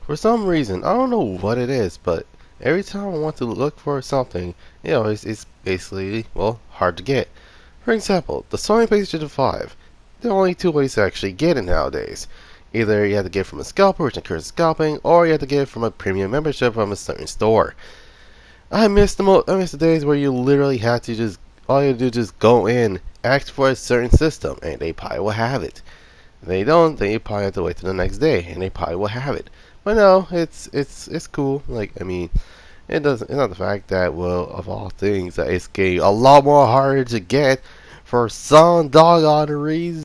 For some reason, I don't know what it is, but every time I want to look for something, it's basically, well, hard to get. For example, the Sony PlayStation 5. There are only two ways to actually get it nowadays. Either you have to get it from a scalper, which encourages scalping, or you have to get it from a premium membership from a certain store. I miss the days where you literally had to just, all you had to do is just go in, ask for a certain system, and they probably will have it. If they don't, then you probably have to wait till the next day, and they probably will have it. But no, it's cool. Like, I mean, it's not the fact that, well, of all things, that it's getting a lot more harder to get for some doggone reason.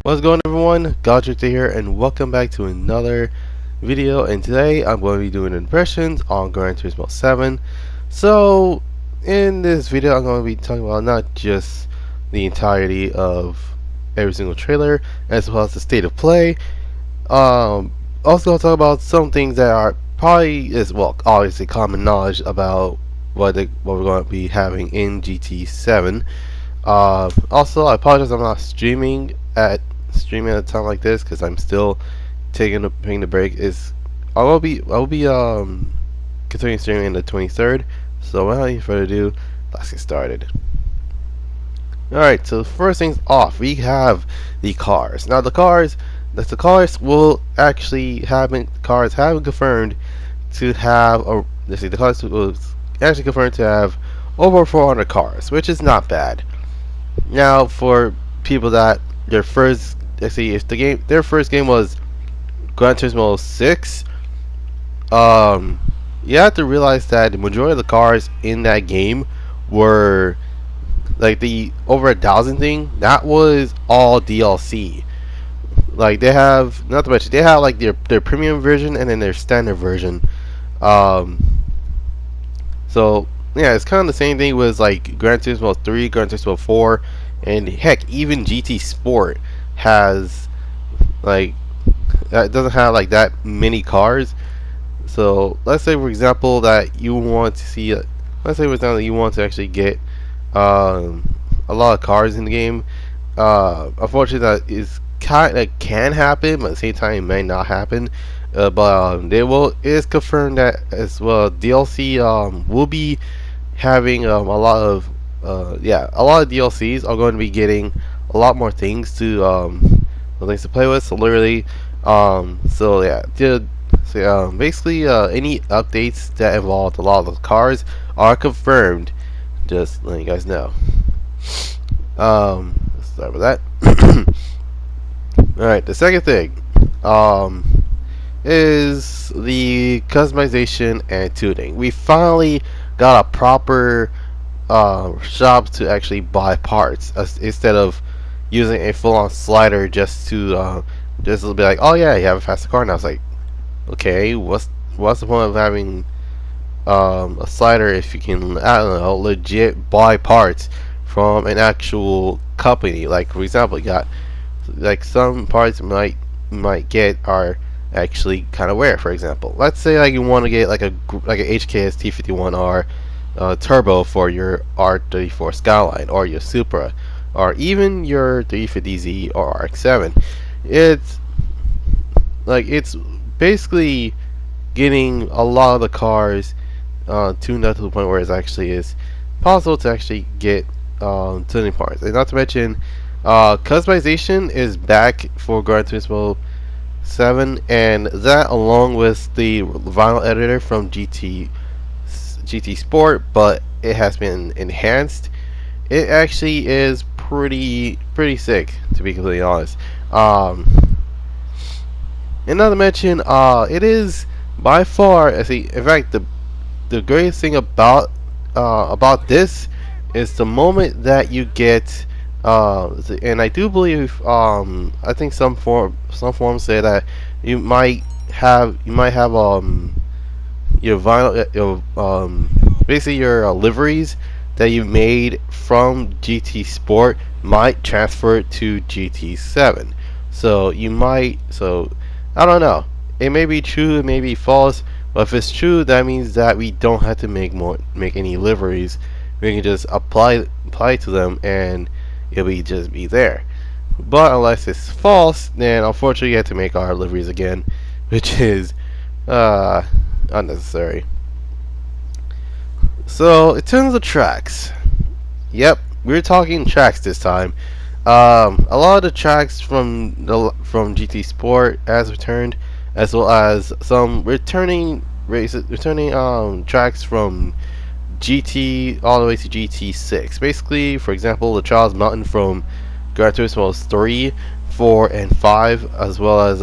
What's going on, everyone? Godric here, and welcome back to another video. And today I'm going to be doing impressions on Gran Turismo 7. So in this video I'm going to be talking about not just the entirety of every single trailer, as well as the state of play. Also going to talk about some things that are probably, as well, obviously common knowledge about what we're going to be having in GT7. Also, I apologize I'm not streaming at a time like this because I'm still taking the break. I will be continuing streaming on the 23rd. So without any further ado, let's get started. Alright, so first things off, we have the cars. Now the cars will actually cars have been confirmed to have the cars will actually confirmed to have over 400 cars, which is not bad. Now for people that their first game was Gran Turismo 6, you have to realize that the majority of the cars in that game were like the over 1,000 thing. That was all DLC. Like they have, not to mention they have like their premium version and then their standard version. So yeah, it's kind of the same thing with like Gran Turismo 3, Gran Turismo 4, and heck, even GT Sport has like doesn't have like that many cars. So let's say for example that you want to see, let's say for example that you want to actually get a lot of cars in the game. Unfortunately, that can happen, but at the same time it may not happen. But it is confirmed that as well DLC will be having a lot of DLCs are going to be getting a lot more things to play with. So literally, basically any updates that involve a lot of the cars are confirmed. Just letting you guys know. Let's start with that. Alright, the second thing is the customization and tuning. We finally got a proper shop to actually buy parts instead of using a full-on slider just to be like, oh yeah, you have a faster car now. It's like, okay, what's the point of having a slider if you can, I don't know, legit buy parts from an actual company? Like for example, you got like some parts you might get are actually kind of rare. For example, let's say like you want to get like a HKS T51R turbo for your R34 Skyline or your Supra or even your 350Z or RX-7. It's basically getting a lot of the cars tuned up to the point where it actually is possible to actually get tuning parts. And not to mention, customization is back for Gran Turismo 7, and that along with the vinyl editor from GT Sport, but it has been enhanced. It actually is pretty sick, to be completely honest. And not to mention, it is by far, in fact, the greatest thing about this is the moment that you get, and I do believe, I think some forms say that you might have your vinyl, basically your liveries that you made from GT Sport might transfer to GT7. So I don't know. It may be true, it may be false, but if it's true, that means that we don't have to make any liveries. We can just apply to them, and just be there. But unless it's false, then unfortunately you have to make our liveries again, which is unnecessary. So in terms of tracks, yep, we're talking tracks this time. A lot of the tracks from GT Sport has returned, as well as some returning tracks from GT all the way to GT6. Basically, for example, the Charles Mountain from Gran Turismo 3, 4, and 5, as well as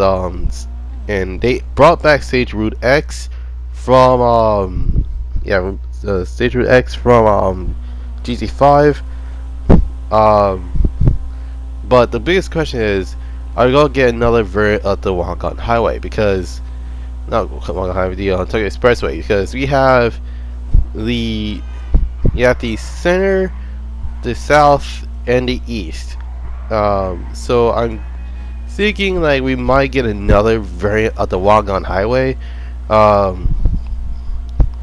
and they brought back Stage Route X from Stage Route X from GT5. Um, but the biggest question is, are we gonna get another variant of the Wangan Highway? Because not Wangan Highway, the Tokyo Expressway, because we have the center, the south, and the east. So I'm thinking like we might get another variant of the Wangan Highway.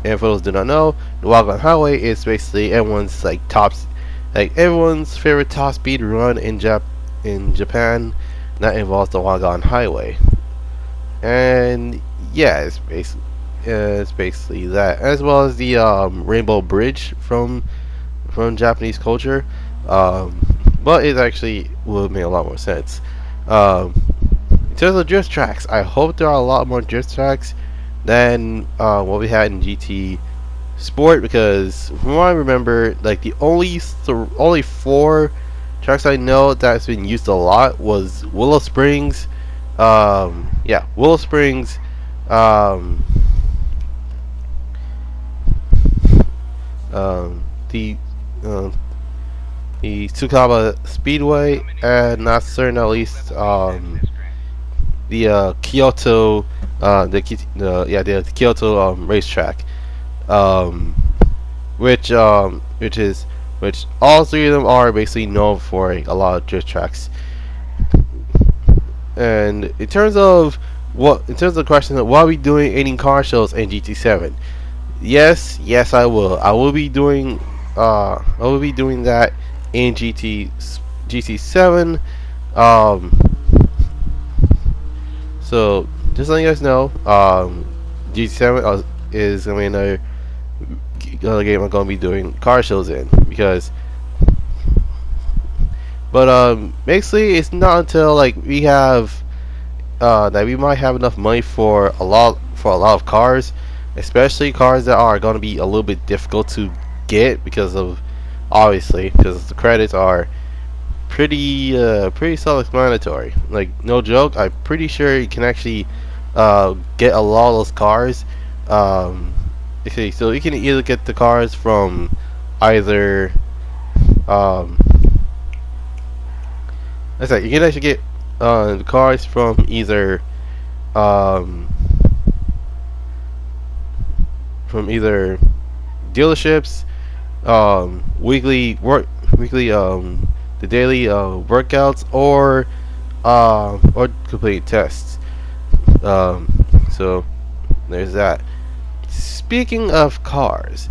And for those who do not know, the Wangan Highway is basically everyone's favorite top speed run in Japan that involves the Wangan Highway. And yeah, it's basically that, as well as the Rainbow Bridge from Japanese culture. But it actually would make a lot more sense. In terms of drift tracks, I hope there are a lot more drift tracks than what we had in GT Sport, because from what I remember, like the only 4 tracks I know that's been used a lot was Willow Springs, Willow Springs, the Tsukaba Speedway, and not certain at least the Kyoto the Kyoto racetrack, which all 3 of them are basically known for a lot of drift tracks. And in terms of the question of, what are we doing any car shows in GT7? Yes, I will. I will be doing that in GT7. So just letting you guys know, GT7 is gonna be another game I'm gonna be doing car shows in, but basically it's not until like we have that we might have enough money for a lot of cars, especially cars that are gonna be a little bit difficult to get because the credits are pretty self-explanatory. Like, no joke, I'm pretty sure you can actually get a lot of those cars. Okay, so you can either get the cars from either you can actually get the cars from either dealerships, the daily workouts, or complete tests. So there's that. Speaking of cars,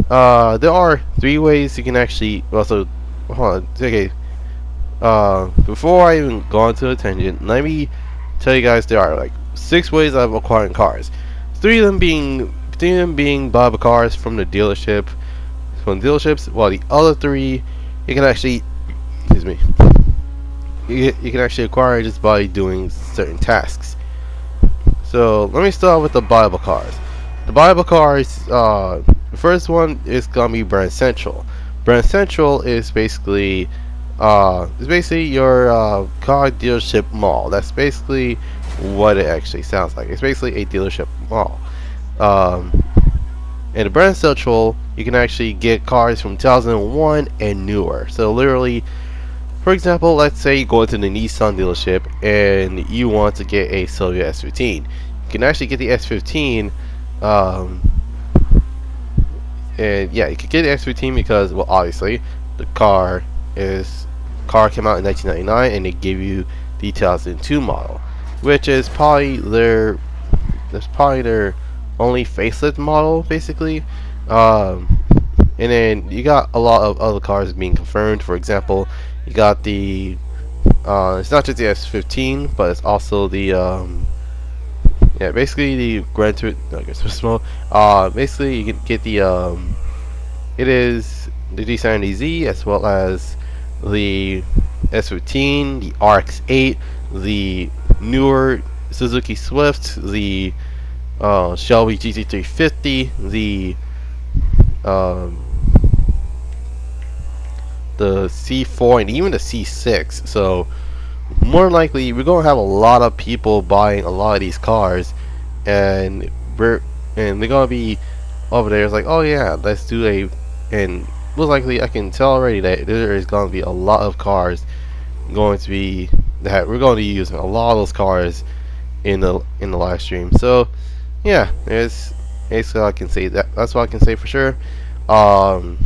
there are 3 ways you can actually. Also, hold on. Okay. Before I even go into a tangent, let me tell you guys there are like 6 ways of acquiring cars. 3 of them being continue them being buyable cars from the dealership, while the other three you can actually, excuse me, you can actually acquire just by doing certain tasks. So let me start with the buyable cars. The buyable cars, the first one is gonna be Brand Central. Brand Central is basically your car dealership mall. That's basically what it actually sounds like. It's basically a dealership mall. Um, in the Brand Central, you can actually get cars from 2001 and newer. So literally, for example, let's say you go into the Nissan dealership and you want to get a Silvia S15. You can actually get the S15, um, and yeah, you can get the S15 because, well, obviously, the car came out in 1999, and they give you the 2002 model, which is probably their only facelift model, basically. And then you got a lot of other cars being confirmed. For example, you got the it's not just the S15, but it's also the yeah, basically the Gran Turismo. Basically you can get the it is the D70Z as well as the S15, the RX-8, the newer Suzuki Swift, the Shelby GT350, um, the C4, and even the C6. So more likely we're gonna have a lot of people buying a lot of these cars, and they're gonna be over there. It's like, oh yeah, let's do a, and most likely I can tell already that there is gonna be a lot of cars going to be that we're going to use a lot of those cars in the live stream. So yeah, it's basically I can say that. That's what I can say for sure. Um,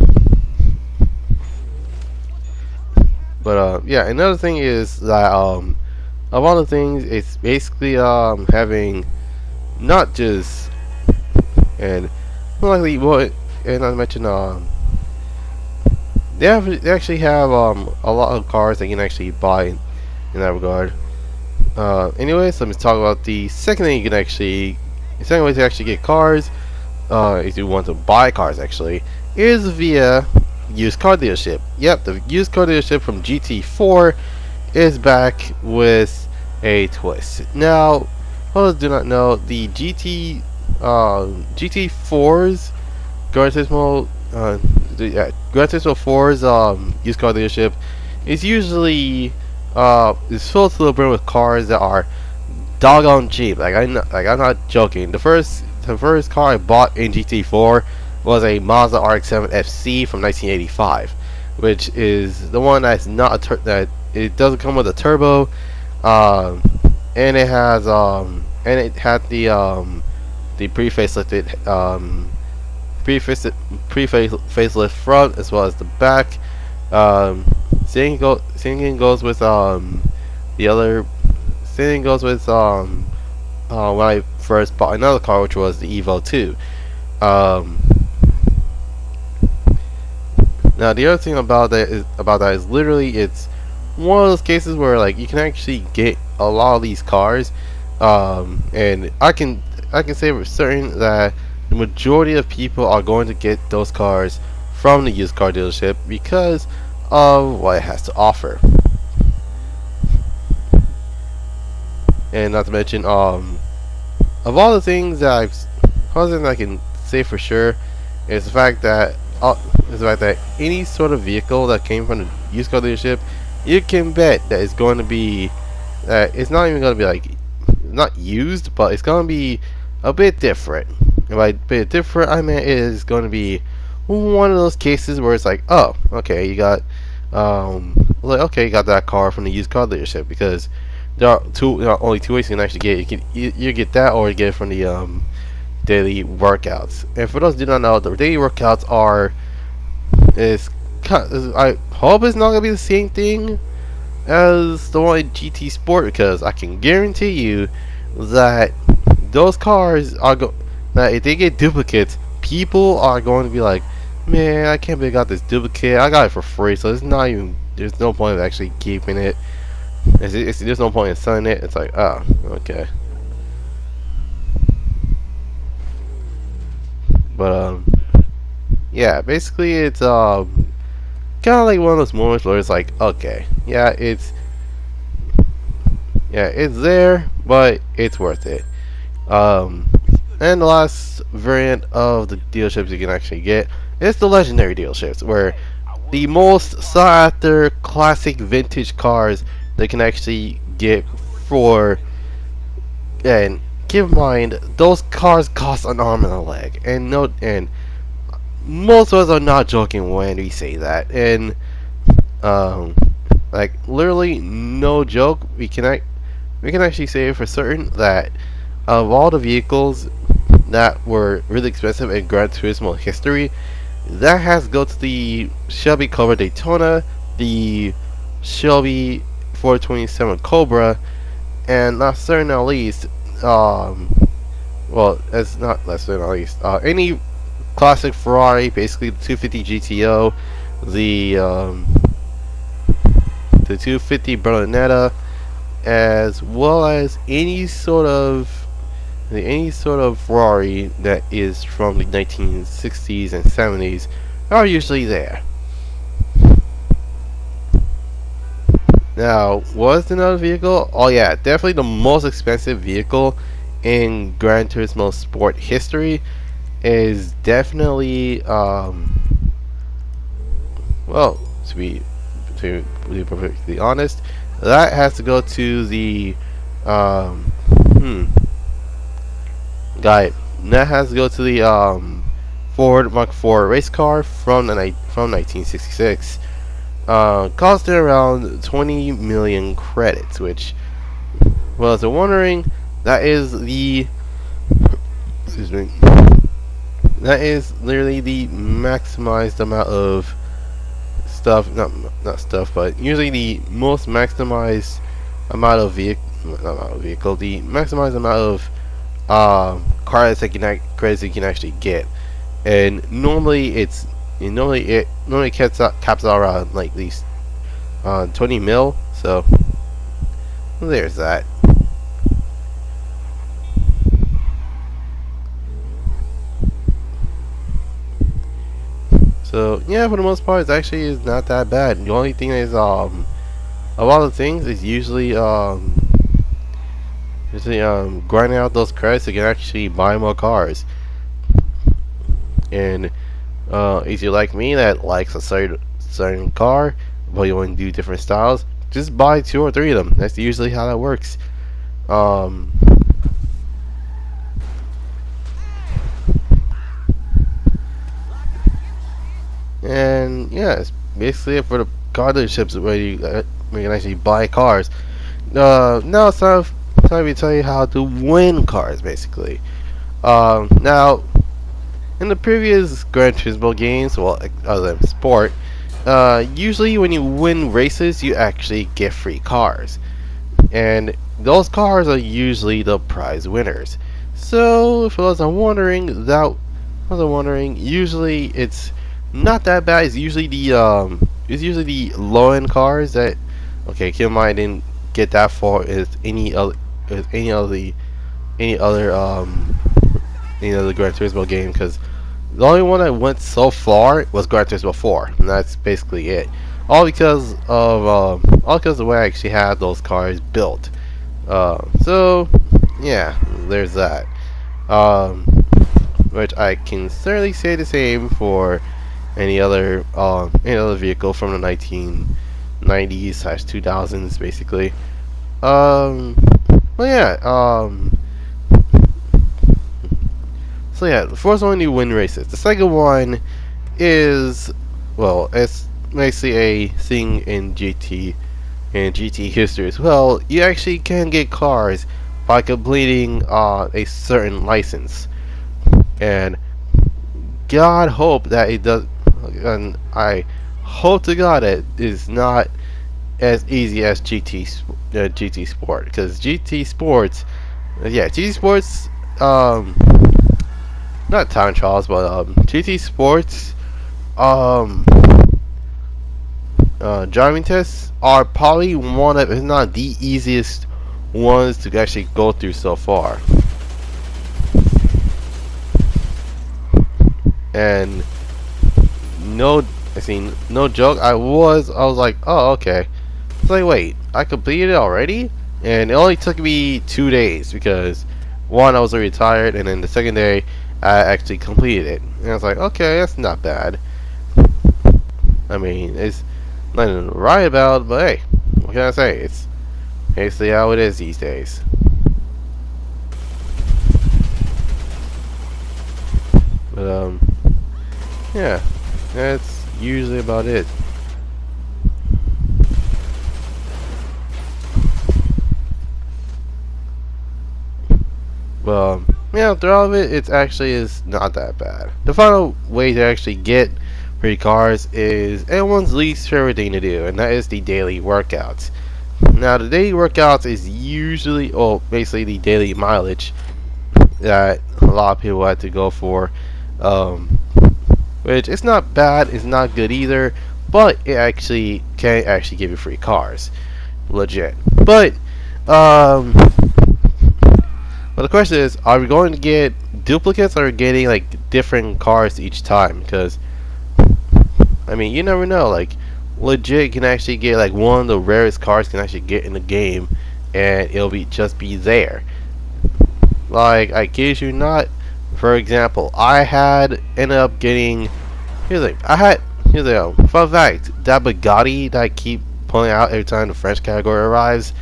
yeah, another thing is that of all the things, it's basically having not just, and more likely what, and I mentioned they actually have a lot of cars that you can actually buy in that regard. Anyways, let me talk about the second thing you can actually, the second way to actually get cars, if you want to buy cars actually, is via used car dealership. Yep, the used car dealership from GT4 is back with a twist. Now, for those who do not know, the GT4's Gran Turismo, Gran Turismo 4's used car dealership is usually is filled to the brim with cars that are doggone cheap. I'm not joking. The first car I bought in GT4 was a Mazda RX-7 FC from 1985, which is the one that's not that it doesn't come with a turbo, and it has and it had the pre-facelift front as well as the back. Same goes with the other. Same goes with when I first bought another car, which was the Evo 2. Now the other thing about that is literally it's one of those cases where like you can actually get a lot of these cars, and I can say for certain that the majority of people are going to get those cars from the used car dealership because of what it has to offer, and not to mention of all the things that I can say for sure is the fact that any sort of vehicle that came from the used car dealership, you can bet that it's going to be it's not even going to be like not used, but it's going to be a bit different. And by a bit different, I mean it is going to be one of those cases where it's like, oh, okay, you got you got that car from the used car dealership, because there are only two ways you can actually get it. You get that, or you get it from the daily workouts. And for those who do not know, the daily workouts I hope it's not gonna be the same thing as the one in GT Sport, because I can guarantee you that those cars that if they get duplicates, people are going to be like, man, I can't believe I got this duplicate. I got it for free, so there's no point of actually keeping it. There's no point in selling it. It's like, oh, okay. But yeah, basically it's kind of like one of those moments where it's like, okay, it's there, but it's worth it. Um, and the last variant of the dealerships you can actually get is the legendary dealerships, where the most sought after classic vintage cars they can actually get for, and keep in mind those cars cost an arm and a leg, and no, and most of us are not joking when we say that, and um, like literally no joke, we can actually say for certain that of all the vehicles that were really expensive in Gran Turismo history, that has to go to the Shelby Cobra Daytona, the Shelby 427 Cobra, and last but not least, well, it's not last but not least, any classic Ferrari, basically the 250 GTO, the 250 Berlinetta, as well as any sort of Ferrari that is from the 1960s and 70s are usually there. Now, what's another vehicle? Oh yeah, definitely the most expensive vehicle in Gran Turismo Sport history is definitely well, to be perfectly honest, that has to go to the um hmm guy that has to go to the Ford Mark IV race car from 1966. Costing around 20 million credits, which, well, if you're wondering, that is the excuse me, that is literally the maximized amount of stuff, not stuff, but usually the most maximized amount of vehicle, the maximized amount of credits credits you can actually get, and normally caps out around like at least 20 mil. So there's that. So yeah, for the most part, it actually is not that bad. The only thing is a lot of things is usually grinding out those credits to can actually buy more cars. And if you're like me that likes a certain car, but you want to do different styles, just buy 2 or 3 of them. That's usually how that works. Um, and yeah, it's basically it for the car dealerships where you can actually buy cars. Now it's time to tell you how to win cars, basically. Now, in the previous Gran Turismo games, well, other than sport, usually when you win races, you actually get free cars. And those cars are usually the prize winners. So, for those wondering, usually it's not that bad. It's usually the low end cars that, okay, keep in mind, I didn't get that far as any other any other Gran Turismo game, because the only one I went so far was Gran Turismo 4, and that's basically it. All because of the way I actually had those cars built. So yeah, there's that. Um, which I can certainly say the same for any other vehicle from the 1990s/2000s, basically. Well, yeah. So yeah, the first one you win races. The second one is, well, it's basically a thing in GT history as well. You actually can get cars by completing a certain license, and God hope that it does, and I hope to God it is not as easy as GT Sport, because GT Sports, GT Sports, not time trials, but GT Sports, driving tests are probably one of, if not the easiest ones to actually go through so far. and no, I seen no joke. I was like, oh okay. It's like, wait, I completed it already, and it only took me 2 days because one, I was already tired, and then the second day I actually completed it, and I was like, okay, that's not bad. I mean, it's nothing to write about, but hey, what can I say? It's basically how it is these days. But yeah, that's usually about it. Well, yeah, through all of it, it actually is not that bad. The final way to actually get free cars is everyone's least favorite thing to do, and that is the daily workouts. Now, the daily workouts is usually, well, basically the daily mileage that a lot of people have to go for, um, which it's not bad, it's not good either, but it actually can actually give you free cars, legit. Um, but the question is, are we going to get duplicates or are we getting like different cars each time? Because I mean, you never know. Like, legit, you can actually get like one of the rarest cars you can actually get in the game, and it'll be just be there. Like, I kid you not. For example, I had ended up getting. Here's a fun fact. That Bugatti that I keep pulling out every time the French category arrives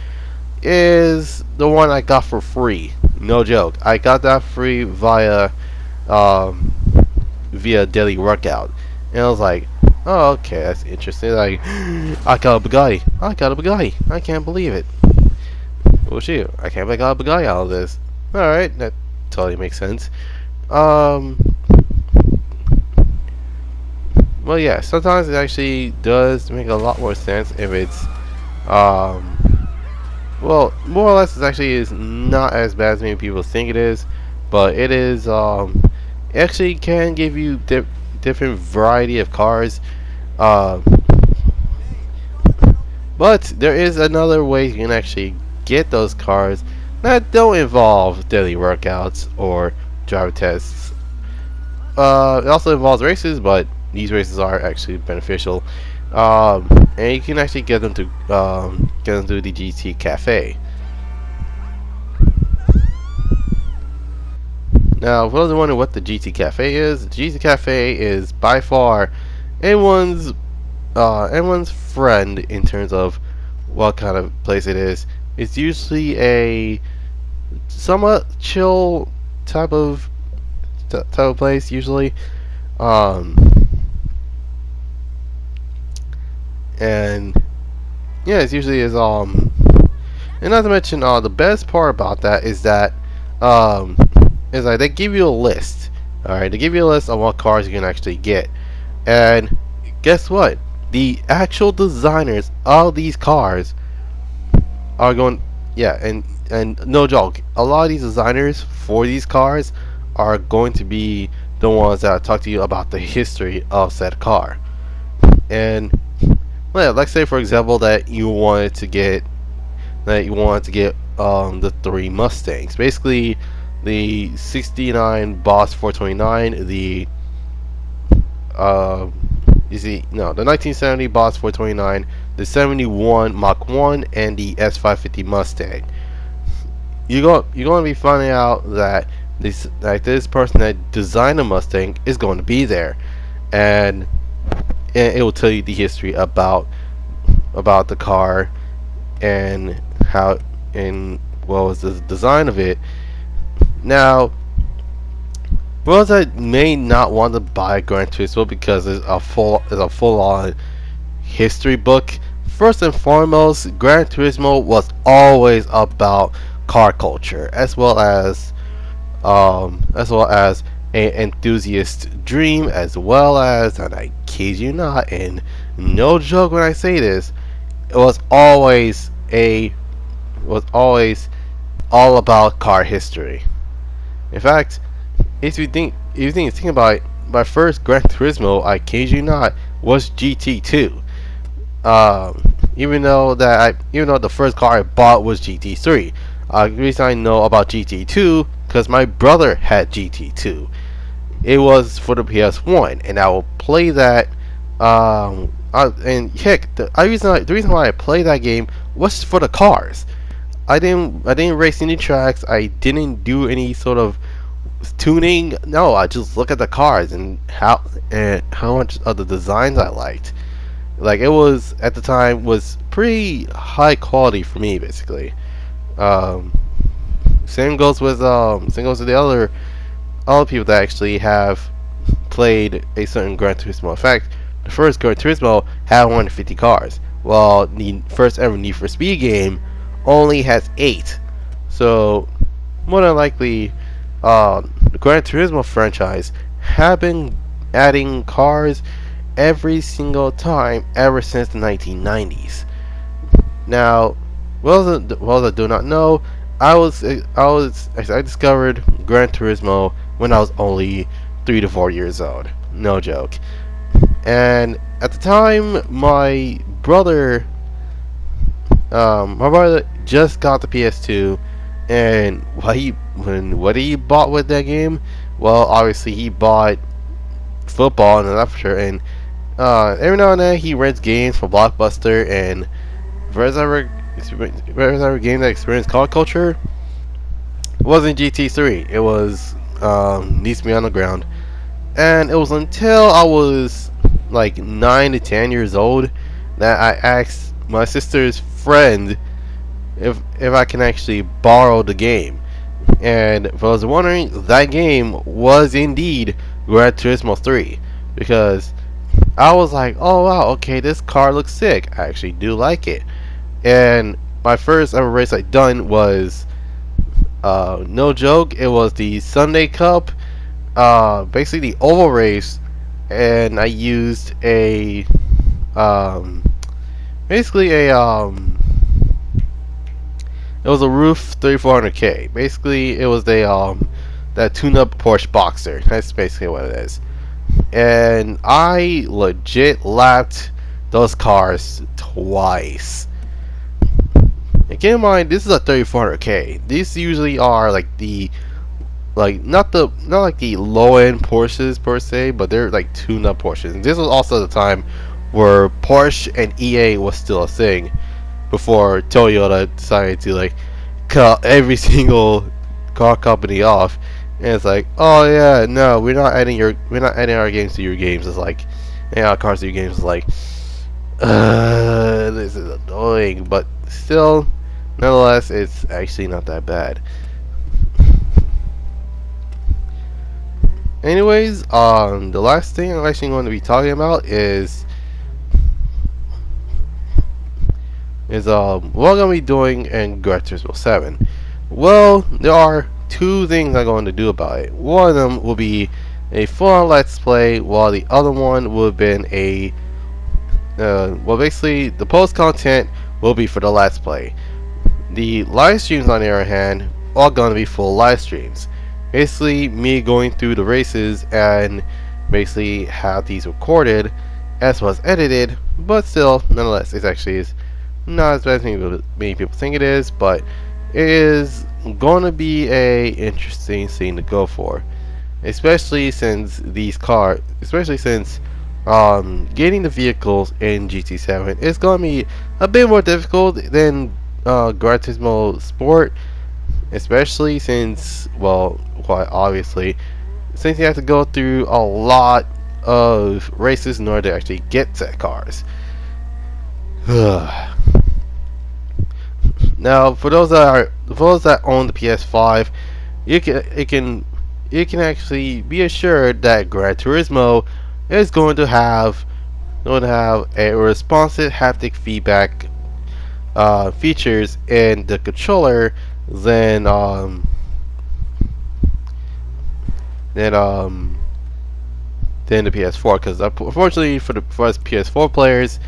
is the one I got for free. No joke. I got that free um, via daily workout, and I was like, oh, okay, that's interesting. Like, I got a Bugatti. I got a Bugatti. I can't believe it. Well, shoot, I can't make a Bugatti out of this. All right, that totally makes sense. Um, well, yeah, sometimes it actually does make a lot more sense if it's, well, more or less, it actually is not as bad as many people think it is, but it is, it actually can give you different variety of cars. Um, but there is another way you can actually get those cars that don't involve daily workouts or driver tests. It also involves races, but these races are actually beneficial. And you can actually get them to the GT Cafe. Now, for those who wonder what the GT Cafe is, the GT Cafe is by far everyone's friend in terms of what kind of place it is. It's usually a somewhat chill type of place usually, and yeah, it usually is and not to mention the best part about that is like they give you a list. Alright, they give you a list of what cars you can actually get, and guess what? The actual designers of these cars are going, yeah, and no joke, a lot of these designers for these cars are going to be the ones that talk to you about the history of said car. And well, let's say for example that you wanted to get the 3 Mustangs, basically the 69 Boss 429, the 1970 Boss 429, the 71 Mach 1, and the S550 Mustang. You're going to be finding out that this person that designed the Mustang is going to be there, and it will tell you the history about the car and how and what was the design of it. Now, for those that may not want to buy Gran Turismo because it's a full-on history book, first and foremost, Gran Turismo was always about car culture, as well as an enthusiast dream, as well as, and I kid you not, and no joke when I say this, it was always all about car history. In fact, if you think about it, my first Gran Turismo, I kid you not, was GT2. Even though the first car I bought was GT3. The reason I know about GT2 because my brother had GT2. it was for the PS1, and I will play that. And heck, the reason why I play that game was for the cars. I didn't race any tracks. I didn't do any sort of tuning. No, I just look at the cars and how much of the designs I liked. Like, it was at the time was pretty high quality for me, basically. Um, same goes with the other people that actually have played a certain Gran Turismo. In fact, the first Gran Turismo had 150 cars, while the first ever Need for Speed game only has 8. So, more than likely, the Gran Turismo franchise have been adding cars every single time ever since the 1990s. Now, well, I do not know. I discovered Gran Turismo when I was only 3 to 4 years old. No joke. And at the time, my brother just got the PS2, and what he bought with that game? Well, obviously he bought football and an sure, and every now and then he rents games for Blockbuster, and first ever game that experienced car culture wasn't GT3. It was Needs to Be Underground, and it was until I was like 9 to 10 years old that I asked my sister's friend if I can actually borrow the game. And if I was wondering, that game was indeed Gran Turismo 3, because I was like, oh wow, okay, this car looks sick. I actually do like it. And my first ever race I done was, no joke, it was the Sunday Cup, basically the oval race, and I used a, basically it was a Roof 3400K. Basically, it was that tune-up Porsche Boxer. That's basically what it is. And I legit lapped those cars twice. And keep in mind, this is a 3400K. These usually are like not like the low end Porsches per se, but they're like tune-up Porsches. And this was also the time where Porsche and EA was still a thing, before Toyota decided to like cut every single car company off. And it's like, oh yeah, no, we're not adding our games to your games. It's like, our cars to your games. It's like, this is annoying, but still, nonetheless, it's actually not that bad. Anyways, the last thing I'm actually going to be talking about is what I'm going to be doing in Gran Turismo 7. Well, there are 2 things I'm going to do about it. One of them will be a full-on Let's Play, while the other one will have been a well, basically the post content will be for the Let's Play. The live streams, on the other hand, are going to be full live streams. Basically, me going through the races and basically have these recorded as well as edited, but still, nonetheless, it actually is not as bad as many people think it is, but it is going to be a interesting scene to go for, especially since getting the vehicles in GT7 is going to be a bit more difficult than Gran Turismo Sport, especially since, well, quite obviously, since you have to go through a lot of races in order to actually get to cars. Now, for those that own the PS5, you can actually be assured that Gran Turismo is going to have a responsive haptic feedback features in the controller than the PS4. Because unfortunately for us PS4 players,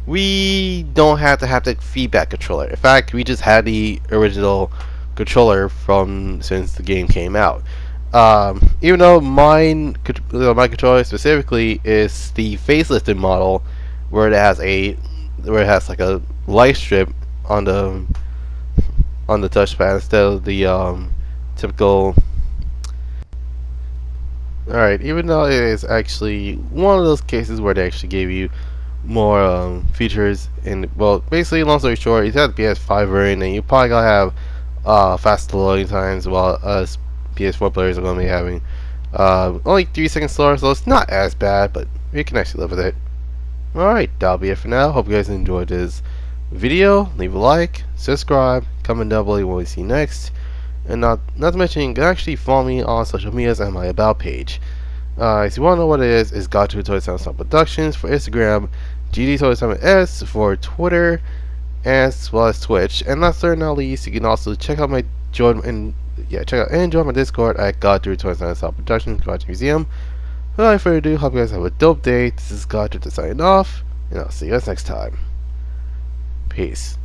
we don't have the haptic feedback controller. In fact, we just had the original controller since the game came out. Even though my controller specifically is the facelifted model, where it has like a light strip on the touchpad instead of the typical Alright, even though it is actually one of those cases where they actually gave you more features, and well, basically, long story short, you have the PS5 version, and you probably gotta have faster loading times, while us PS4 players are gonna be having only 3 seconds slower, so it's not as bad, but we can actually live with it. Alright, that'll be it for now. Hope you guys enjoyed this video. Leave a like, subscribe, comment down below what we see next. And not to mention, you can actually follow me on social medias and my About page. If you want to know what it is Got to Toy Sound Productions for Instagram, GD Toy Sound S for Twitter, as well as Twitch. And last but not least, you can also check out my join my Discord at God to Toy Sound Productions Garage Museum. Without further ado, hope you guys have a dope day. This is God to sign off, and I'll see you guys next time. Peace.